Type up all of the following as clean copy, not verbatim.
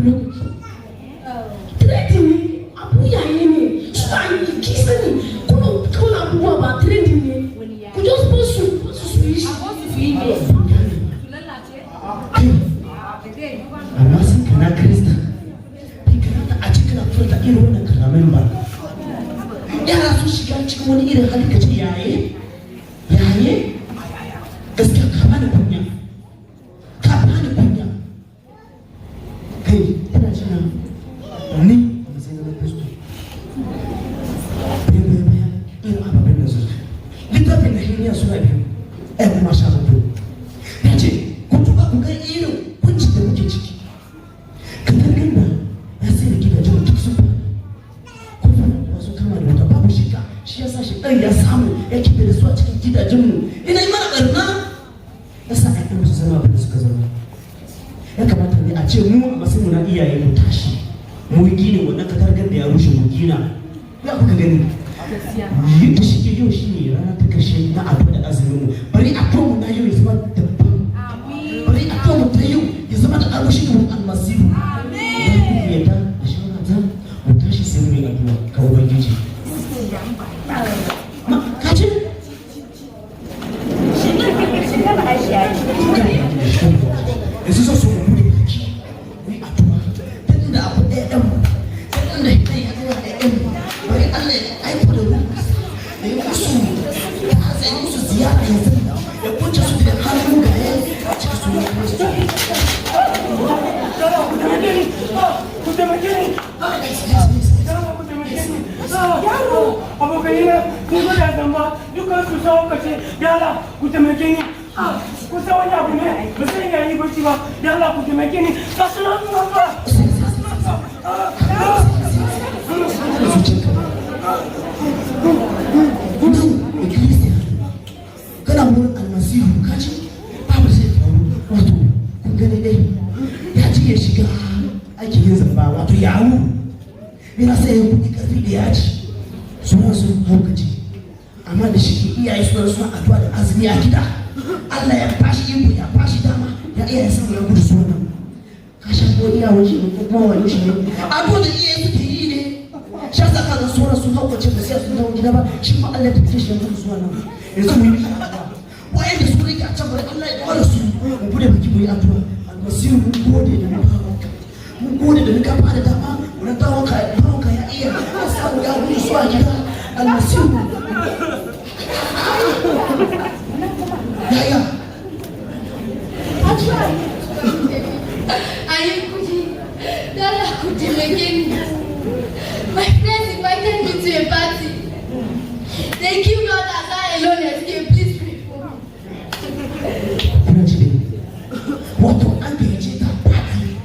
lokaci trending ne abu yayi ne su a yi kisa ne kuna abubuwa ba trending ne ku just post su yi shi amma sun kana krista bai kamata a cikin furta irin wannan kalamin ba yara su shiga cikin wani irin hali ka ce yaye gaskiya ka bani kunya kai ina jina ni a matsayin na kristo bayan irin ababen da zuwa littafin na hiriya suna biyu ɗaya kuma sha hudu ya ce ku tuka ku ga irin kunci da muke ciki kamar ganda ya sai da gidajen duk sun fara kuma masu kama da wata babu shiga shi ya sa shi ɗan ya samu ya kife da su a cikin gidajenmu ina yi mana ɓarna ya sa ɗan su zama abin da suka zama ya kamata ne a ce mu a matsayin na iyaye mu tashi mu yi gini wannan katargar da ya rushe mu gina ya kuka gani yadda shi ke yau shi ne rana ta karshe na addu'a da azumin mu bari addu'a mu na yau ya zama daban bari addu'a mu ta yau ya zama da arwashi mu almasihu ya da shawara ta mu tashi sai mu yi addu'a ga ubangiji ka ce yanzu so su mu ne ni addu'a tun da abu ɗaya ɗan mu tun da kai ya zuwa ɗaya ɗan mu bari Allah ya aiko da ruwa da ya musu ya zai musu ziyara yanzu ya kunce su da halin ga ya cika su ne abokanina kun gwada zamba dukkan su sau kace yala ku taimake ni ku sa wani abu ne ba zai iya yi bacci ba yala ku taimake ni ka suna zuwa ba kana wurin almasihu kaji babu zai faru wato kun gani dai ya ci ya shiga ake yin zamba wato yawo yana sai ya kuɗi ƙarfi da yaji suna su haukaci amma da shi iyaye suna addu'a da azumi a gida Allah ya bashi iko ya bashi dama ya iya samu ya gudu su wannan ka sha ko iya waje ne ko kuma wani shi ne addu'a da iyaye suke yi ne sha sa kaga sauran su haukace ba sai su dawo gida ba shi ma Allah ya tafi shi ya gudu su wannan yanzu mu yi wa'anda su rike a can bari Allah ya dawo su mu bude baki mu yi addu'a almasihu mun gode da mun gode da muka fara dama mun dawo ka ya iya samu ya gudu su a gida almasihu yaya Ayikuji, Dala Kudilegeni. My friends invited me to a party. They killed God as I alone escaped. Please pray for me. Wato an gayyace ta party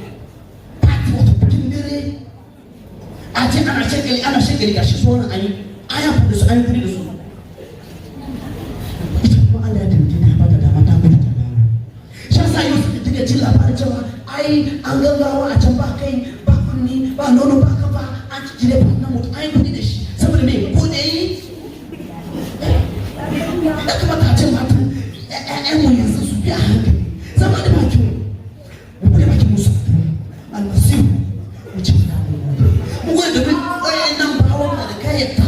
wato bikin dare a ce ana shagali gashi su wani ayi aya da su ayi kudi da su ita kuma Allah ya taimake ta ba ta dama ta gudu ta dawo shi yasa yau suka take jin labarin cewa ai an gaggawa a can ba kai ba kunni ba nono ba kafa an ci jire ba nan mutu ayi kudi da shi saboda me ko da yi ya kamata a ce mata ƴaƴan mu yanzu su biya hankali zama da bakin mu da bakin musu almasihu mu ci da mu gwada da wayan nan ba wanda da kayyata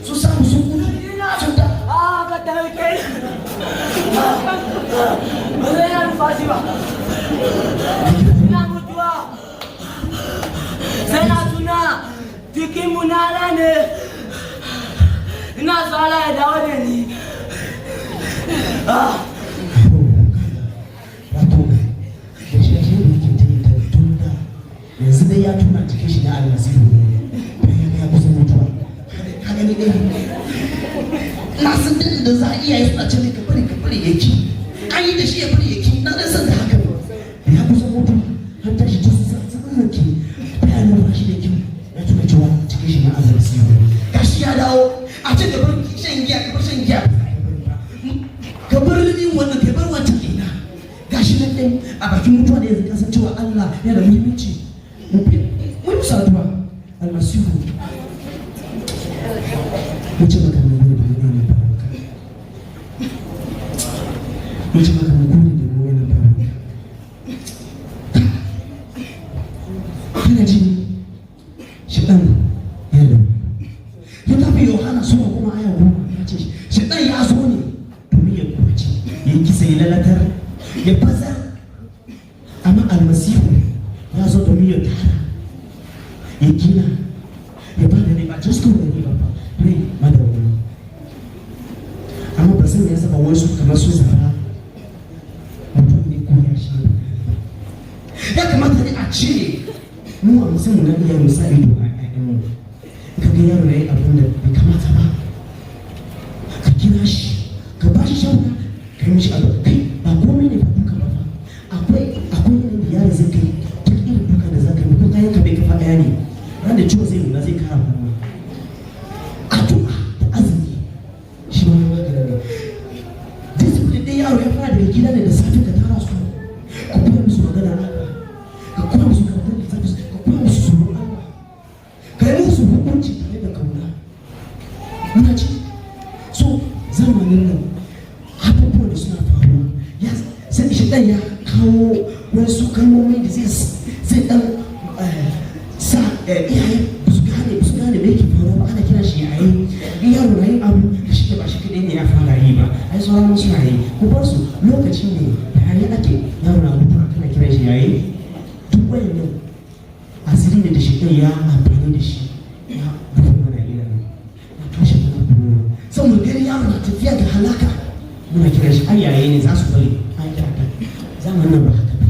su samu su gudu sun da ka taimake ba zai na nufashi ba ina mutuwa sai na tuna jikin munana ne ina so Allah ya dawo da ni wato da shi ake yi ke ta yi ta tunda yanzu dai ya tuna cikin shi na almasihu ne bayan ya kusa mutuwa ka gani dai na san da za a iya yi suna cewa ka bari ya ki an yi da shi ya bari ya ki na rasa da haka ya kusa mutuwa har tashi ta zama ki bayan ba shi da kyau ya tuna cewa cikin shi na almasihu ne gashi ya dawo a ce da bar shan giya ka bar shan giya ka bar yin wannan ka bar wancan ina gashi nan dai a bakin mutuwa da yanzu kasan cewa Allah yana da muhimmanci mu musa addu'a almasihu mu ce maka mun gode da mu ne baraka mu ce maka mun gode da mu ne baraka kana ji shedan ya zo littafin Yohana sura kuma aya 10 ya ce shedan ya zo ne domin ya kwace ya kisa ya lalatar ya fasa, amma almasihu ya zo domin ya tara ya gina ya ba da ne ba just kuma ne ba ne madawwami. Amma ba san ya saba wasu kamar su zara mutum ne ko ya shi ya kamata ne a cire mu a musamman na iya musa ido a ƴaƴanmu. Ka ga yaro ya yi abin da bai kamata ba, ka kira shi ka ba shi shawara ka yi mishi abu kai ba komai ne ba duka ba fa akwai yanayin da yaro zai kai duk irin duka da za ka yi ko kayan ka bai kafa ɗaya ne ran da ciwo zai nuna zai kara kuma addu'a da azumi shi ma magana ne. Discipline ɗin yaro ya fara daga gida ne da safe ka tara su ka koya musu magana Allah, ka koya musu karatun littafi, ka koya musu tsoron Allah, ka yi musu hukunci tare da kauna. Muna ci so zamanin nan abubuwan da suna faruwa sai shi ɗan ya kawo wasu kalmomi da zai ɗan sa iyaye ba su gane me yake faruwa ba. Ana kira shi yayi in yaro na yin abu da shi ba shi kaɗai ne ya fara yi ba, ai sauran suna yi ko ba su lokacin ne yayi ake yaro na mutu kana kira shi yayi. Duk wayannan asiri ne da shi ɗan ya amfani da shi ya buɗe mana idanu ya toshe mana kuma saboda gani yaro na tafiya da halaka muna kira shi ai yayi ne za su bari ai da haka zamanin nan ba haka ba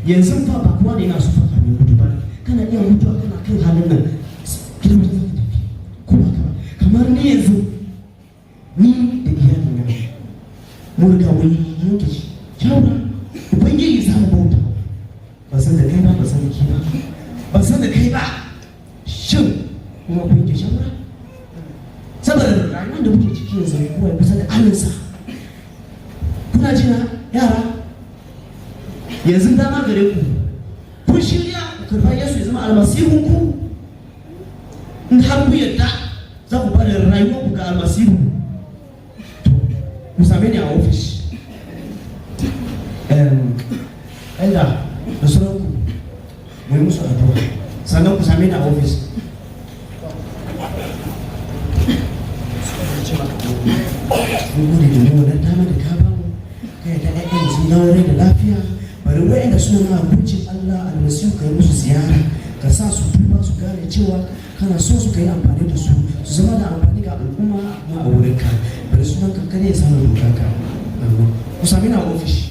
yanzu fa ba kowa da yana so fa kamin gudu ba kana iya mutuwa kana kan halin nan gidan mutum zaka tafi ko ba ka kamar ni yanzu ni da iyalin na mun riga mun yanke shawara ubangiji za mu bauta ba san da kai ba ba san da ke ba ba san da kai ba shin kuma kun yanke shawara saboda rayuwar da muke ciki yanzu kowa ya kusa da alinsa. Kuna jina yara yanzu dama gare ku kun shirya ku karɓa Yesu ya zama almasihun ku in har ku yadda za ku bada rayuwar ku ga almasihu ku same ni a ofis ɗanda da sauran ku mu yi musu addu'a sannan ku same ni a ofis. Mun gode domin wannan dama da ka bamu kai da ƴaƴan sun dawo rai da lafiya, bari waɗanda suna ma abincin Allah almasihu ka yi musu ziyara ka sa su duba su gane cewa kana so su ka yi amfani da su zama da amfani ga al'umma ma a wurinka, bari sunan kankane ya samu doka ka ku sami na ofis.